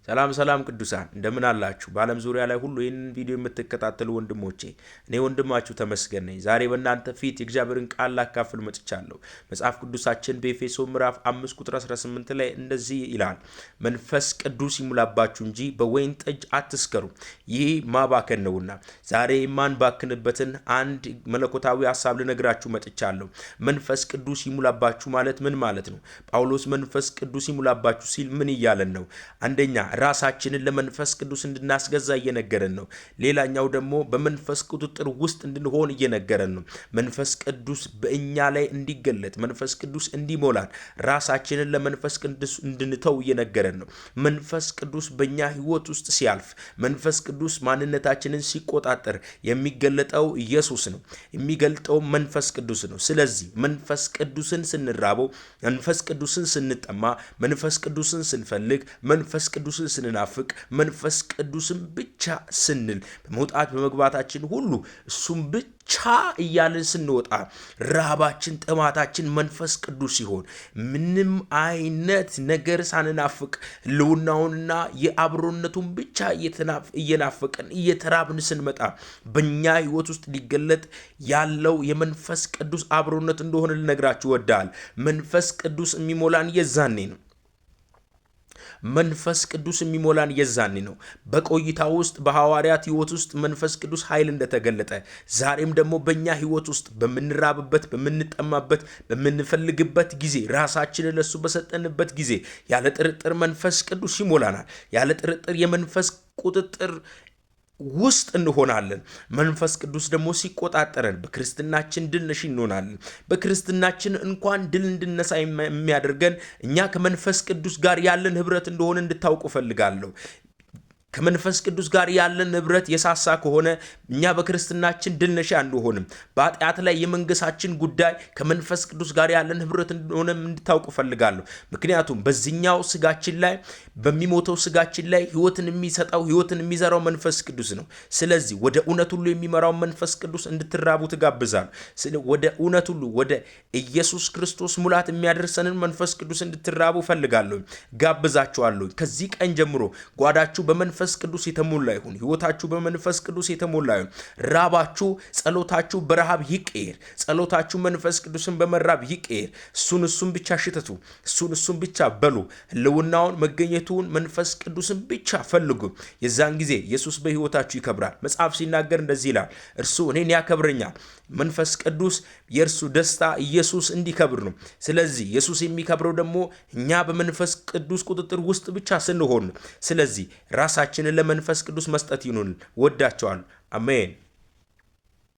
ሰላም ቅዱሳን እንደምን አላችሁ? በዓለም ዙሪያ ላይ ሁሉ ይህንን ቪዲዮ የምትከታተሉ ወንድሞቼ እኔ ወንድማችሁ ተመስገን ነኝ። ዛሬ በእናንተ ፊት የእግዚአብሔርን ቃል ላካፍል መጥቻለሁ። መጽሐፍ ቅዱሳችን በኤፌሶን ምዕራፍ 5 ቁጥር 18 ላይ እንደዚህ ይላል፣ መንፈስ ቅዱስ ይሙላባችሁ እንጂ በወይን ጠጅ አትስከሩ፣ ይህ ማባከን ነውና። ዛሬ የማንባክንበትን አንድ መለኮታዊ ሐሳብ ልነግራችሁ መጥቻለሁ። መንፈስ ቅዱስ ይሙላባችሁ ማለት ምን ማለት ነው? ጳውሎስ መንፈስ ቅዱስ ይሙላባችሁ ሲል ምን እያለን ነው? አንደኛ ራሳችንን ለመንፈስ ቅዱስ እንድናስገዛ እየነገረን ነው። ሌላኛው ደግሞ በመንፈስ ቁጥጥር ውስጥ እንድንሆን እየነገረን ነው። መንፈስ ቅዱስ በእኛ ላይ እንዲገለጥ፣ መንፈስ ቅዱስ እንዲሞላን ራሳችንን ለመንፈስ ቅዱስ እንድንተው እየነገረን ነው። መንፈስ ቅዱስ በእኛ ሕይወት ውስጥ ሲያልፍ፣ መንፈስ ቅዱስ ማንነታችንን ሲቆጣጠር የሚገለጠው ኢየሱስ ነው። የሚገልጠው መንፈስ ቅዱስ ነው። ስለዚህ መንፈስ ቅዱስን ስንራበው፣ መንፈስ ቅዱስን ስንጠማ፣ መንፈስ ቅዱስን ስንፈልግ፣ መንፈስ ቅዱስን ስንናፍቅ፣ መንፈስ ቅዱስን ብቻ ስንል በመውጣት በመግባታችን ሁሉ እሱም ብቻ እያልን ስንወጣ ረሃባችን ጥማታችን መንፈስ ቅዱስ ሲሆን ምንም አይነት ነገር ሳንናፍቅ ህልውናውንና የአብሮነቱን ብቻ እየናፈቅን እየተራብን ስንመጣ በእኛ ህይወት ውስጥ ሊገለጥ ያለው የመንፈስ ቅዱስ አብሮነት እንደሆነ ልነግራችሁ ወዳል። መንፈስ ቅዱስ የሚሞላን የዛኔ ነው። መንፈስ ቅዱስ የሚሞላን የዛኔ ነው። በቆይታ ውስጥ በሐዋርያት ህይወት ውስጥ መንፈስ ቅዱስ ኃይል እንደተገለጠ ዛሬም ደግሞ በእኛ ህይወት ውስጥ በምንራብበት፣ በምንጠማበት፣ በምንፈልግበት ጊዜ ራሳችንን ለሱ በሰጠንበት ጊዜ ያለ ጥርጥር መንፈስ ቅዱስ ይሞላናል። ያለ ጥርጥር የመንፈስ ቁጥጥር ውስጥ እንሆናለን። መንፈስ ቅዱስ ደግሞ ሲቆጣጠረን በክርስትናችን ድል ነሽ እንሆናለን። በክርስትናችን እንኳን ድል እንድነሳ የሚያደርገን እኛ ከመንፈስ ቅዱስ ጋር ያለን ህብረት እንደሆነ እንድታውቁ ፈልጋለሁ። ከመንፈስ ቅዱስ ጋር ያለን ህብረት የሳሳ ከሆነ እኛ በክርስትናችን ድል ነሽ አንሆንም። በኃጢአት ላይ የመንገሳችን ጉዳይ ከመንፈስ ቅዱስ ጋር ያለን ህብረት እንደሆነ እንድታውቁ ፈልጋለሁ። ምክንያቱም በዚህኛው ስጋችን ላይ በሚሞተው ስጋችን ላይ ህይወትን የሚሰጠው ህይወትን የሚዘራው መንፈስ ቅዱስ ነው። ስለዚህ ወደ እውነት ሁሉ የሚመራው መንፈስ ቅዱስ እንድትራቡ ትጋብዛለሁ። ወደ እውነት ሁሉ ወደ ኢየሱስ ክርስቶስ ሙላት የሚያደርሰንን መንፈስ ቅዱስ እንድትራቡ ፈልጋለሁ፣ ጋብዛችኋለሁ። ከዚህ ቀን ጀምሮ ጓዳችሁ በመንፈስ ቅዱስ የተሞላ ይሁን። ህይወታችሁ በመንፈስ ቅዱስ የተሞላ ይሁን። ራባችሁ፣ ጸሎታችሁ በረሃብ ይቀየር። ጸሎታችሁ መንፈስ ቅዱስን በመራብ ይቀየር። እሱን ብቻ ሽተቱ፣ እሱን ብቻ በሉ። ህልውናውን መገኘቱን መንፈስ ቅዱስን ብቻ ፈልጉ። የዛን ጊዜ ኢየሱስ በህይወታችሁ ይከብራል። መጽሐፍ ሲናገር እንደዚህ ይላል፣ እርሱ እኔን ያከብረኛል። መንፈስ ቅዱስ የእርሱ ደስታ ኢየሱስ እንዲከብር ነው። ስለዚህ ኢየሱስ የሚከብረው ደግሞ እኛ በመንፈስ ቅዱስ ቁጥጥር ውስጥ ብቻ ስንሆን ነው። ስለዚህ ራሳችንን ለመንፈስ ቅዱስ መስጠት ይኑን። ወዳቸዋል። አሜን።